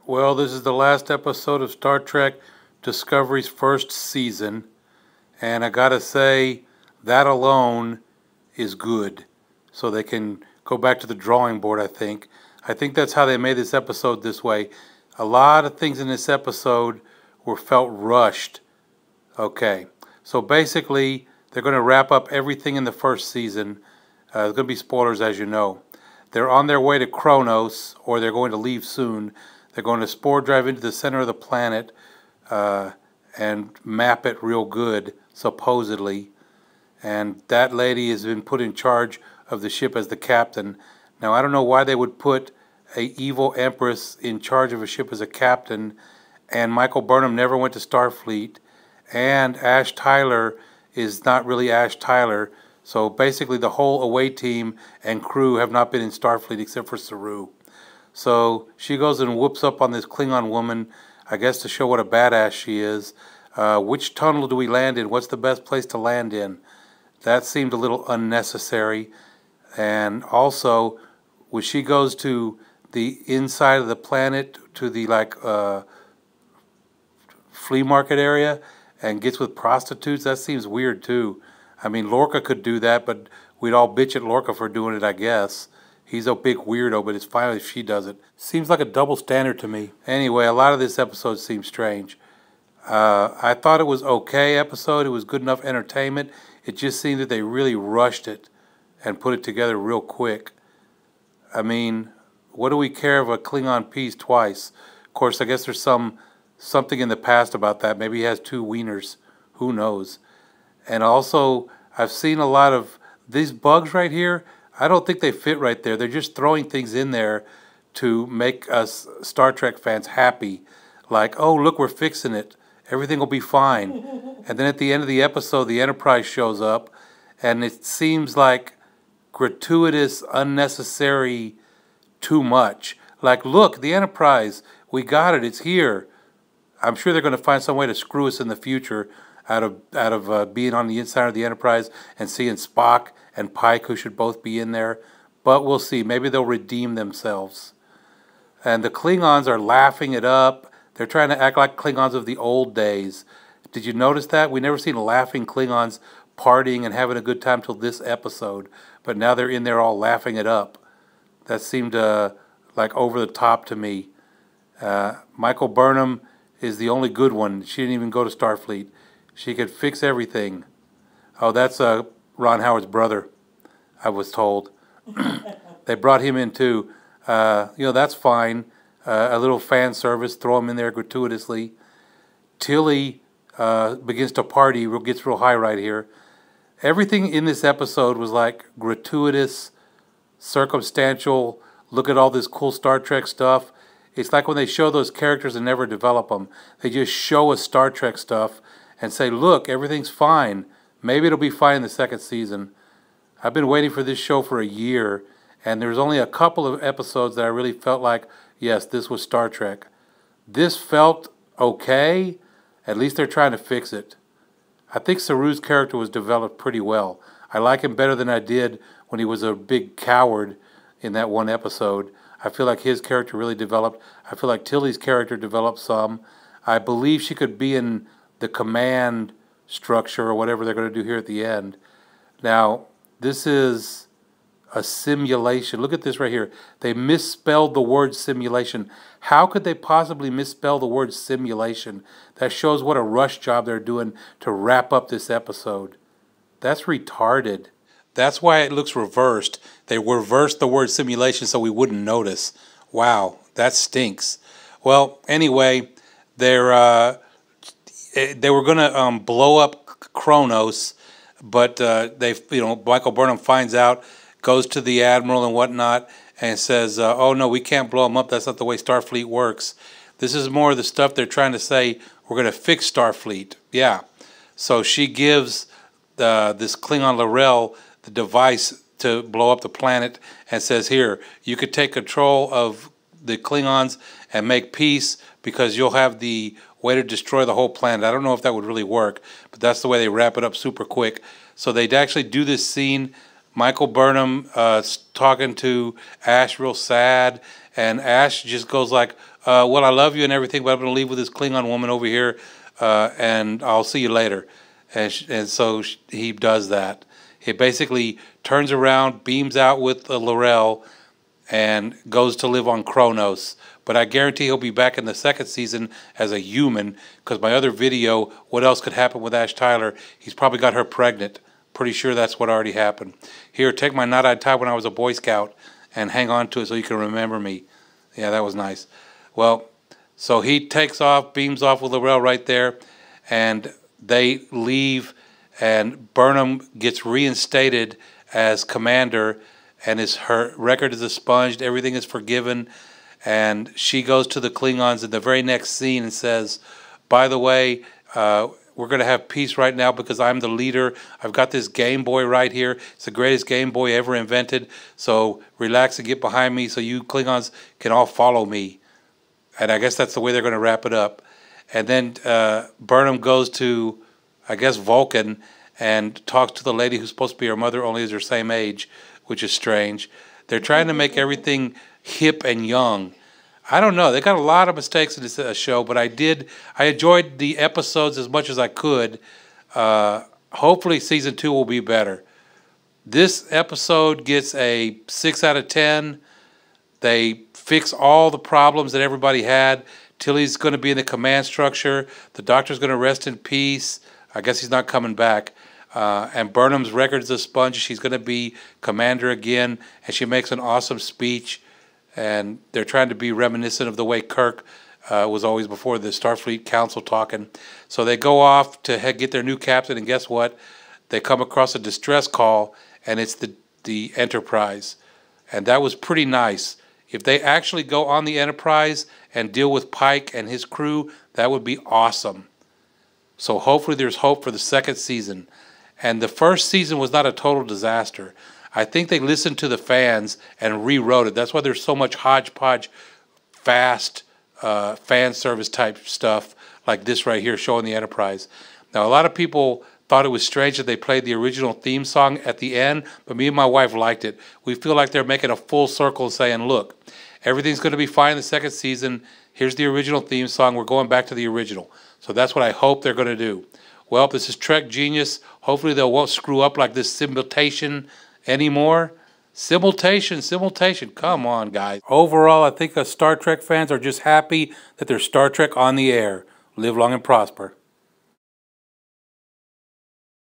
Well, this is the last episode of Star Trek Discovery's first season, and I gotta say, that alone is good. So they can go back to the drawing board, I think. I think that's how they made this episode this way. A lot of things in this episode were felt rushed. Okay, so basically, they're going to wrap up everything in the first season. There's going to be spoilers, as you know. They're on their way to Kronos, or they're going to leave soon. They're going to spore drive into the center of the planet and map it real good, supposedly. And that lady has been put in charge of the ship as the captain. Now, I don't know why they would put a evil empress in charge of a ship as a captain, and Michael Burnham never went to Starfleet, and Ash Tyler is not really Ash Tyler. So basically the whole away team and crew have not been in Starfleet except for Saru. So she goes and whoops up on this Klingon woman, I guess to show what a badass she is. Which tunnel do we land in? What's the best place to land in? That seemed a little unnecessary. And also, when she goes to the inside of the planet, to the flea market area, and gets with prostitutes, that seems weird too. I mean, Lorca could do that, but we'd all bitch at Lorca for doing it, I guess. He's a big weirdo, but it's fine if she does it. Seems like a double standard to me. Anyway, a lot of this episode seems strange. I thought it was okay episode. It was good enough entertainment. It just seemed that they really rushed it and put it together real quick. I mean, what do we care of a Klingon piece twice? Of course, I guess there's something in the past about that. Maybe he has two wieners. Who knows? And also, I've seen a lot of these bugs right here. I don't think they fit right there. They're just throwing things in there to make us Star Trek fans happy. Like, oh, look, we're fixing it. Everything will be fine. And then at the end of the episode, the Enterprise shows up, and it seems like gratuitous, unnecessary, too much. Like, look, the Enterprise, we got it, it's here. I'm sure they're going to find some way to screw us in the future out of being on the inside of the Enterprise and seeing Spock and Pike, who should both be in there. But we'll see. Maybe they'll redeem themselves. And the Klingons are laughing it up. They're trying to act like Klingons of the old days. Did you notice that? We never seen laughing Klingons partying and having a good time till this episode. But now they're in there all laughing it up. That seemed like over the top to me. Michael Burnham is the only good one. She didn't even go to Starfleet. She could fix everything. Oh, that's Ron Howard's brother, I was told. They brought him in too. That's fine. A little fan service, throw him in there gratuitously. Tilly begins to party, gets real high right here. Everything in this episode was like gratuitous, circumstantial, look at all this cool Star Trek stuff. It's like when they show those characters and never develop them. They just show us Star Trek stuff and say, look, everything's fine. Maybe it'll be fine in the second season. I've been waiting for this show for a year, and there's only a couple of episodes that I really felt like, yes, this was Star Trek. This felt okay. At least they're trying to fix it. I think Saru's character was developed pretty well. I like him better than I did when he was a big coward in that one episode. I feel like his character really developed. I feel like Tilly's character developed some. I believe she could be in the command structure or whatever they're going to do here at the end. Now, this is a simulation. Look at this right here. They misspelled the word simulation. How could they possibly misspell the word simulation? That shows what a rush job they're doing to wrap up this episode. That's retarded. That's why it looks reversed. They reversed the word simulation so we wouldn't notice. Wow, that stinks. Well, anyway, they were going to blow up Kronos, but Michael Burnham finds out, goes to the admiral and whatnot, and says, "Oh no, we can't blow them up. That's not the way Starfleet works." This is more of the stuff they're trying to say. We're going to fix Starfleet. Yeah. So she gives this Klingon L'Rell the device to blow up the planet and says, here, you could take control of the Klingons and make peace because you'll have the way to destroy the whole planet. I don't know if that would really work, but that's the way they wrap it up super quick. So they'd actually do this scene, Michael Burnham talking to Ash real sad, and Ash just goes like, well, I love you and everything, but I'm going to leave with this Klingon woman over here, and I'll see you later. And so he does that. He basically turns around, beams out with L'Rell, and goes to live on Kronos. But I guarantee he'll be back in the second season as a human, because my other video, what else could happen with Ash Tyler, he's probably got her pregnant. Pretty sure that's what already happened. Here, take my knot-eyed tie when I was a Boy Scout and hang on to it so you can remember me. Yeah, that was nice. Well, so he takes off, beams off with L'Rell right there, and they leave, and Burnham gets reinstated as commander, and her record is expunged, everything is forgiven, and she goes to the Klingons in the very next scene and says, by the way, we're going to have peace right now because I'm the leader. I've got this Game Boy right here. It's the greatest Game Boy ever invented, so relax and get behind me so you Klingons can all follow me. And I guess that's the way they're going to wrap it up. And then Burnham goes to, I guess, Vulcan and talks to the lady who's supposed to be her mother, only is her same age, which is strange. They're trying to make everything hip and young. I don't know. They got a lot of mistakes in this show, but I enjoyed the episodes as much as I could. Hopefully season 2 will be better. This episode gets a 6 out of 10. They fix all the problems that everybody had. Tilly's going to be in the command structure. The Doctor's going to rest in peace. I guess he's not coming back. And Burnham's record is a sponge. She's going to be commander again, and she makes an awesome speech. And they're trying to be reminiscent of the way Kirk was always before the Starfleet Council talking. So they go off to get their new captain, and guess what? They come across a distress call, and it's the Enterprise. And that was pretty nice. If they actually go on the Enterprise and deal with Pike and his crew, that would be awesome. So hopefully there's hope for the second season. And the first season was not a total disaster. I think they listened to the fans and rewrote it. That's why there's so much hodgepodge, fast fan service type stuff like this right here showing the Enterprise. Now, a lot of people thought it was strange that they played the original theme song at the end, but me and my wife liked it. We feel like they're making a full circle saying, look, everything's going to be fine in the second season. Here's the original theme song. We're going back to the original. So that's what I hope they're going to do. Well, this is Trek Genius. Hopefully they won't screw up like this simultation anymore. Simultation. Come on, guys. Overall, I think us Star Trek fans are just happy that there's Star Trek on the air. Live long and prosper.